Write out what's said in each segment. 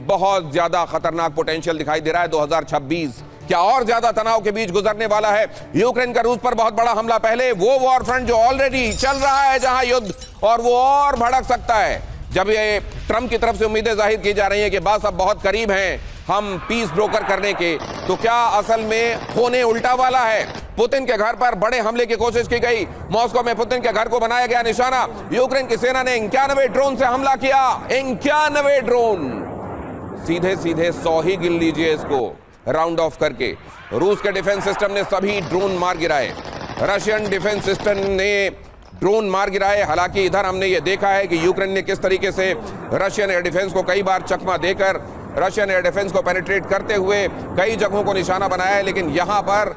बहुत ज्यादा खतरनाक पोटेंशियल दिखाई दे रहा है। 2026 क्या और ज्यादा तनाव के बीच गुजरने वाला है। यूक्रेन का रूस पर बहुत बड़ा हमला, पहले वो वॉर फ्रंट जो ऑलरेडी चल रहा है जहां युद्ध, और वो और भड़क सकता है। जब ये ट्रंप की तरफ से उम्मीदें जाहिर की जा रही हैं कि बस अब बहुत करीब हैं हम पीस ब्रोकर करने के, तो क्या असल में होने उल्टा वाला है। पुतिन के घर पर बड़े हमले की कोशिश की गई। मॉस्को में पुतिन के घर को बनाया गया निशाना। यूक्रेन की सेना ने 91 ड्रोन से हमला किया। 91 ड्रोन, सीधे सीधे 100 ही गिन लीजिए इसको राउंड ऑफ करके। रूस के डिफेंस सिस्टम ने सभी ड्रोन मार गिराए। रशियन डिफेंस सिस्टम ने ड्रोन मार गिराए। हालांकि इधर हमने ये देखा है कि यूक्रेन ने किस तरीके से रशियन एयर डिफेंस को कई बार चकमा देकर रशियन एयर डिफेंस को पेनिट्रेट करते हुए कई जगहों को निशाना बनाया है। लेकिन यहां पर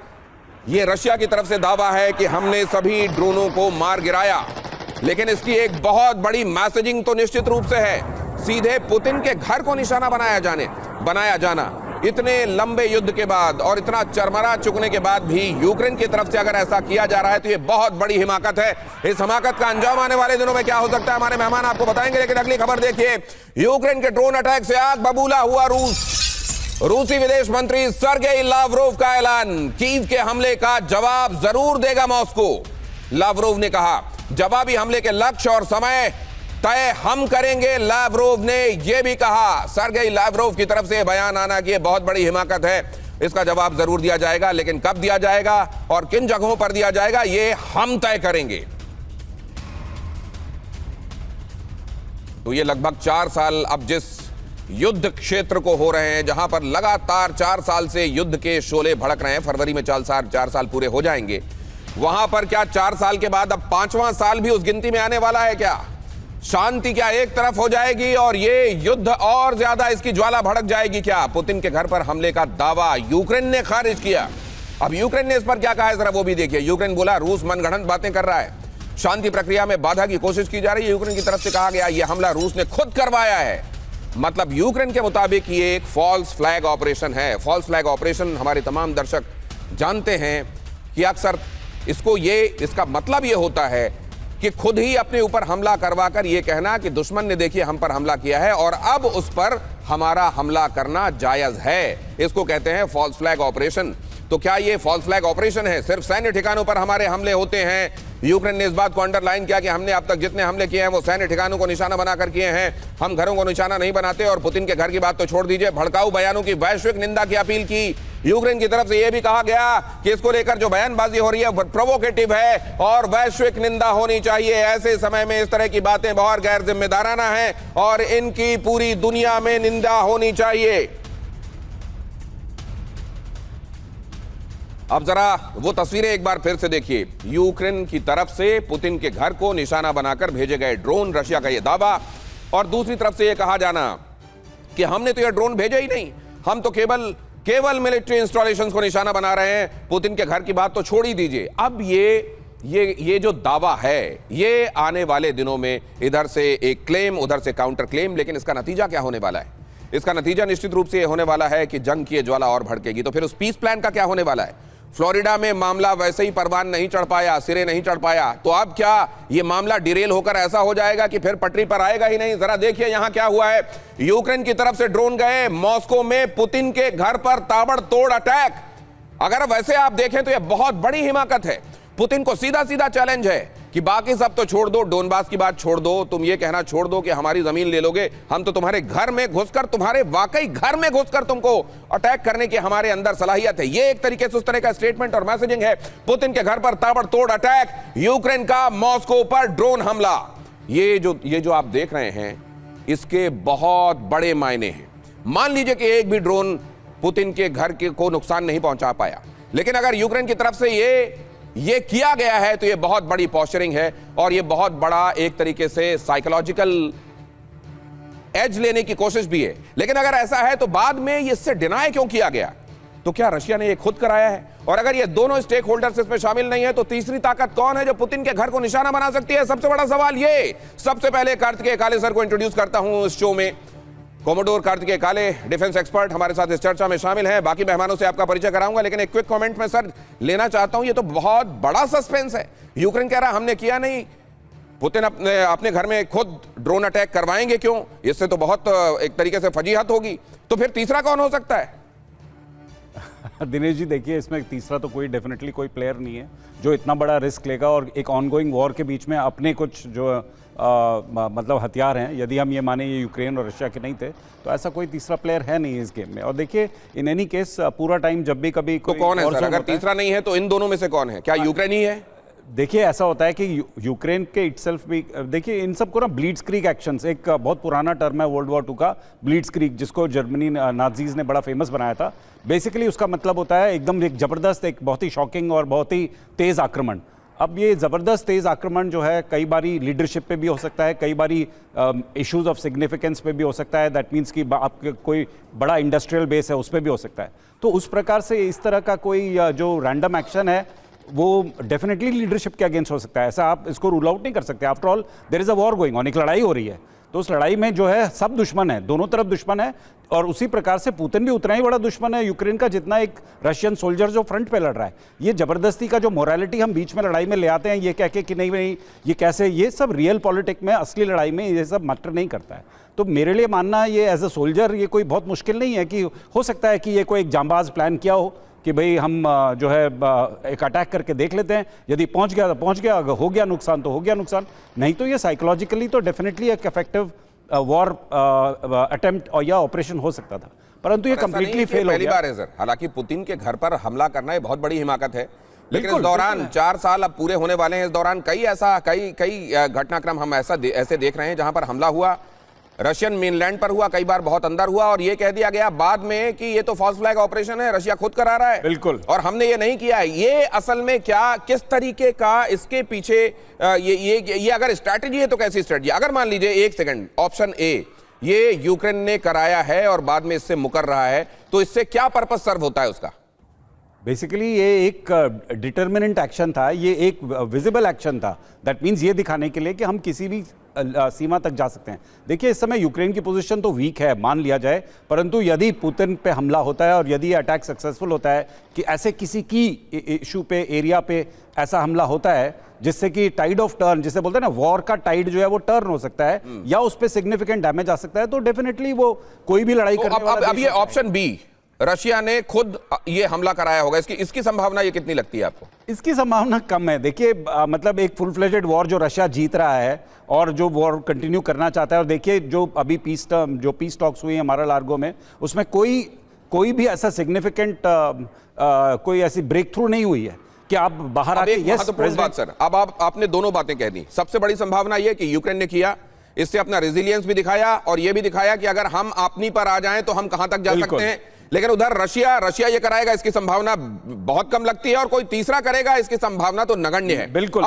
यह रशिया की तरफ से दावा है कि हमने सभी ड्रोनों को मार गिराया। लेकिन इसकी एक बहुत बड़ी मैसेजिंग तो निश्चित रूप से है। सीधे पुतिन के घर को निशाना बनाया जाना इतने लंबे युद्ध के बाद और इतना चरमरा चुकने के बाद भी यूक्रेन की तरफ से अगर ऐसा किया जा रहा है तो ये बहुत बड़ी हिमाकत है। इस हिमाकत का अंजाम आने वाले दिनों में क्या हो सकता है हमारे मेहमान आपको बताएंगे। लेकिन अगली खबर देखिए, यूक्रेन के ड्रोन अटैक से आग बबूला हुआ रूस। रूसी विदेश मंत्री सर्गेई लावरोव का ऐलान, कीव के हमले का जवाब जरूर देगा मॉस्को। लावरोव ने कहा जवाबी हमले के लक्ष्य और समय तय हम करेंगे। लावरोव ने यह भी कहा, सर्गेई लावरोव की तरफ से बयान आना कि यह बहुत बड़ी हिमाकत है, इसका जवाब जरूर दिया जाएगा। लेकिन कब दिया जाएगा और किन जगहों पर दिया जाएगा ये हम तय करेंगे। तो ये लगभग 4 साल अब जिस युद्ध क्षेत्र को हो रहे हैं, जहां पर लगातार 4 साल से युद्ध के शोले भड़क रहे हैं, फरवरी में 4 साल पूरे हो जाएंगे, वहां पर क्या 4 साल के बाद अब 5वां साल भी उस गिनती में आने वाला है क्या? शांति क्या एक तरफ हो जाएगी और ये युद्ध और ज्यादा इसकी ज्वाला भड़क जाएगी क्या? पुतिन के घर पर हमले का दावा यूक्रेन ने खारिज किया। अब यूक्रेन ने इस पर क्या कहा है जरा वो भी देखिए। यूक्रेन बोला रूस मनगढ़ंत बातें कर रहा है, शांति प्रक्रिया में बाधा की कोशिश की जा रही है। यूक्रेन की तरफ से कहा गया यह हमला रूस ने खुद करवाया है। मतलब यूक्रेन के मुताबिक ये एक फॉल्स फ्लैग ऑपरेशन है। फॉल्स फ्लैग ऑपरेशन हमारे तमाम दर्शक जानते हैं कि अक्सर इसका मतलब ये होता है कि खुद ही अपने ऊपर हमला करवाकर यह कहना कि दुश्मन ने देखिए हम पर हमला किया है और अब उस पर हमारा हमला करना जायज है। इसको कहते हैं फॉल्स फ्लैग ऑपरेशन। तो क्या ये फॉल्स फ्लैग ऑपरेशन है? सिर्फ सैन्य ठिकानों पर हमारे हमले होते हैं। यूक्रेन ने इस बात को अंडरलाइन किया कि हमने अब तक जितने हमले किए हैं वो सैन्य ठिकानों को निशाना बनाकर किए हैं, हम घरों को निशाना नहीं बनाते। और पुतिन के घर की बात तो छोड़ दीजिए, भड़काऊ बयानों की वैश्विक निंदा की अपील की। यूक्रेन की तरफ से यह भी कहा गया कि इसको लेकर जो बयानबाजी हो रही है वो प्रोवोकेटिव है और वैश्विक निंदा होनी चाहिए। ऐसे समय में इस तरह की बातें बहुत गैर जिम्मेदाराना है और इनकी पूरी दुनिया में निंदा होनी चाहिए। अब जरा वो तस्वीरें एक बार फिर से देखिए। यूक्रेन की तरफ से पुतिन के घर को निशाना बनाकर भेजे गए ड्रोन, रशिया का यह दावा, और दूसरी तरफ से यह कहा जाना कि हमने तो यह ड्रोन भेजे ही नहीं, हम तो केवल मिलिट्री इंस्टॉलेशंस को निशाना बना रहे हैं। पुतिन के घर की बात तो छोड़ ही दीजिए। अब ये जो दावा है ये आने वाले दिनों में इधर से एक क्लेम उधर से काउंटर क्लेम, लेकिन इसका नतीजा क्या होने वाला है? इसका नतीजा निश्चित रूप से होने वाला है कि जंग की ज्वाला और भड़केगी। तो फिर उस पीस प्लान का क्या होने वाला है? फ्लोरिडा में मामला वैसे ही परवान नहीं चढ़ पाया, सिरे नहीं चढ़ पाया, तो अब क्या यह मामला डिरेल होकर ऐसा हो जाएगा कि फिर पटरी पर आएगा ही नहीं? जरा देखिए यहां क्या हुआ है। यूक्रेन की तरफ से ड्रोन गए मॉस्को में, पुतिन के घर पर ताबड़तोड़ अटैक। अगर वैसे आप देखें तो यह बहुत बड़ी हिमाकत है। पुतिन को सीधा सीधा चैलेंज है कि बाकी सब तो छोड़ दो, डोनबास की बात छोड़ दो, तुम ये कहना छोड़ दो कि हमारी जमीन ले लोगे, हम तो तुम्हारे घर में घुसकर, तुम्हारे वाकई घर में घुसकर तुमको अटैक करने की हमारे अंदर सलाहियत है। ये एक तरीके से उस तरह का स्टेटमेंट और मैसेजिंग है। पुतिन के घर पर ताबड़तोड़ अटैक, यूक्रेन का मॉस्को पर ड्रोन हमला। ये जो आप देख रहे हैं इसके बहुत बड़े मायने हैं। मान लीजिए कि एक भी ड्रोन पुतिन के घर को नुकसान नहीं पहुंचा पाया, लेकिन अगर यूक्रेन की तरफ से ये किया गया है तो ये बहुत बड़ी पॉस्चरिंग है और ये बहुत बड़ा एक तरीके से साइकोलॉजिकल एज लेने की कोशिश भी है। लेकिन अगर ऐसा है तो बाद में इससे डिनाई क्यों किया गया? तो क्या रशिया ने ये खुद कराया है? और अगर ये दोनों स्टेक होल्डर्स इसमें शामिल नहीं है तो तीसरी ताकत कौन है जो पुतिन के घर को निशाना बना सकती है? सबसे बड़ा सवाल ये। सबसे पहले कार्तिकेय काले सर को इंट्रोड्यूस करता हूं इस शो में। कोमोडोर कार्तिकेय काले, डिफेंस एक्सपर्ट, हमारे साथ इस चर्चा में शामिल हैं। बाकी मेहमानों से आपका परिचय कराऊंगा, लेकिन एक क्विक कमेंट में सर लेना चाहता हूं। ये तो बहुत बड़ा सस्पेंस है। यूक्रेन कह रहा हमने किया नहीं, पुतिन अपने घर में खुद ड्रोन अटैक करवाएंगे क्यों? इससे तो बहुत एक तरीके से फजीहत होगी। तो फिर तीसरा कौन हो सकता है? दिनेश जी देखिए, इसमें तीसरा तो कोई डेफिनेटली कोई प्लेयर नहीं है जो इतना बड़ा रिस्क लेगा और एक ऑनगोइंग वॉर के बीच में अपने कुछ जो मतलब हथियार हैं, यदि हम ये माने ये यूक्रेन और रशिया के नहीं थे, तो ऐसा कोई तीसरा प्लेयर है नहीं इस गेम में। और देखिए इन एनी केस पूरा टाइम जब भी कभी तो कौन है सर? अगर तीसरा नहीं है तो इन दोनों में से कौन है? क्या यूक्रेन ही है? देखिए ऐसा होता है कि यूक्रेन के इटसेल्फ भी, देखिए इन सब को ना ब्लीट्सक्रीग एक्शंस, एक बहुत पुराना टर्म है वर्ल्ड वॉर 2 का ब्लीट्सक्रीग, जिसको जर्मनी नाजीज ने बड़ा फेमस बनाया था। बेसिकली उसका मतलब होता है एकदम एक जबरदस्त, एक बहुत ही शॉकिंग और बहुत ही तेज आक्रमण। अब ये ज़बरदस्त तेज़ आक्रमण जो है कई बारी लीडरशिप पे भी हो सकता है, कई बारी इश्यूज ऑफ सिग्निफिकेंस पे भी हो सकता है। दैट मीन्स कि आपके कोई बड़ा इंडस्ट्रियल बेस है उस पर भी हो सकता है। तो उस प्रकार से इस तरह का कोई जो रैंडम एक्शन है वो डेफिनेटली लीडरशिप के अगेंस्ट हो सकता है। ऐसा आप इसको रूल आउट नहीं कर सकते। After all there is a war going on, एक लड़ाई हो रही है, तो उस लड़ाई में जो है सब दुश्मन है, दोनों तरफ दुश्मन है। और उसी प्रकार से पुतिन भी उतना ही बड़ा दुश्मन है यूक्रेन का जितना एक रशियन सोल्जर जो फ्रंट पे लड़ रहा है। ये जबरदस्ती का जो मोरालिटी हम बीच में लड़ाई में ले आते हैं ये कह के कि नहीं भाई ये कैसे, ये सब रियल पॉलिटिक्स में, असली लड़ाई में ये सब मैटर नहीं करता है। तो मेरे लिए मानना ये एज अ सोल्जर ये कोई बहुत मुश्किल नहीं है कि हो सकता है कि ये कोई एक जांबाज प्लान किया हो कि भाई हम जो है एक अटैक करके देख लेते हैं, यदि पहुंच गया तो पहुंच गया, अगर हो गया नुकसान तो हो गया नुकसान। नहीं तो ये साइकोलॉजिकली तो डेफिनेटली एक इफेक्टिव वॉर अटेम्प्ट और या ऑपरेशन हो सकता था, परंतु ये कंप्लीटली फेल हो गया। पहली बार है सर, हालांकि पुतिन के घर पर हमला करना ये बहुत बड़ी हिमाकत है, लेकिन इस दौरान 4 साल अब पूरे होने वाले हैं, इस दौरान कई घटनाक्रम हम ऐसे देख रहे हैं जहां पर हमला हुआ, रशियन मेनलैंड पर हुआ, कई बार बहुत अंदर हुआ और ये कह दिया गया बाद में कि ये तो फॉल्स फ्लैग ऑपरेशन है, रशिया खुद करा रहा है। बिल्कुल, और हमने ये नहीं किया है। ये असल में क्या, किस तरीके का इसके पीछे ये अगर स्ट्रैटेजी है तो कैसी स्ट्रैटेजी? अगर मान लीजिए, एक सेकंड, ऑप्शन ए ये यूक्रेन ने कराया है और बाद में इससे मुकर रहा है, तो इससे क्या पर्पस सर्व होता है उसका? बेसिकली ये एक डिटर्मिनेंट एक्शन था, ये एक विजिबल एक्शन था। दैट मीन्स ये दिखाने के लिए कि हम किसी भी सीमा तक जा सकते हैं। देखिए इस समय यूक्रेन की पोजीशन तो वीक है मान लिया जाए, परंतु यदि पुतिन पे हमला होता है और यदि अटैक सक्सेसफुल होता है कि ऐसे किसी की इशू पे, एरिया पे ऐसा हमला होता है जिससे कि टाइड ऑफ टर्न, जिसे बोलते हैं ना, वॉर का टाइड जो है वो टर्न हो सकता है या उस पर सिग्निफिकेंट डैमेज आ सकता है, तो डेफिनेटली वो कोई भी लड़ाई करने वाला। अब ये ऑप्शन बी, रशिया ने खुद ये हमला कराया होगा, इसकी संभावना ये कितनी लगती है आपको? इसकी संभावना कम है। देखिए मतलब एक फुल फ्लेजेड वॉर जो रशिया जीत रहा है और जो वॉर कंटिन्यू करना चाहता है, और देखिए जो अभी पीस टॉक्स हुई है हमारा लार्गो में, उसमें कोई भी ऐसा सिग्निफिकेंट कोई ऐसी ब्रेक थ्रू नहीं हुई है कि आप बाहर आके। यस, महत्वपूर्ण बात सर, अब आपने दोनों बातें कह दी। सबसे बड़ी संभावना यह कि यूक्रेन ने किया, इससे अपना रेजिलियंस भी दिखाया और यह भी दिखाया कि अगर हम अपनी पर आ जाएं तो हम कहां तक जा सकते हैं। लेकिन उधर रशिया ये कराएगा, इसकी संभावना बहुत कम लगती है, और कोई तीसरा करेगा इसकी संभावना तो नगण्य है। बिल्कुल।